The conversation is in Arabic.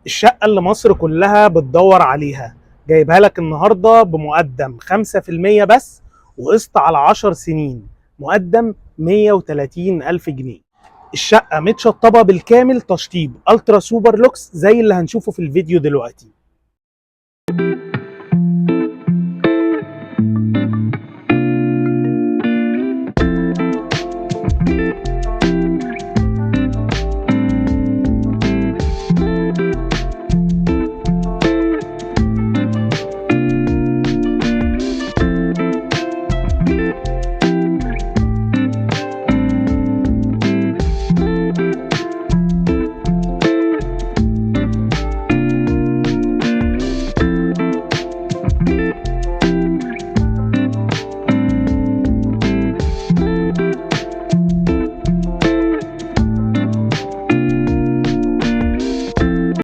الشقة اللي مصر كلها بتدور عليها جايبها لك النهاردة بمقدم 5% بس، وقسط على 10 سنين، مقدم 130 ألف جنيه. الشقة متشطبة بالكامل تشطيب ألترا سوبر لوكس زي اللي هنشوفه في الفيديو دلوقتي.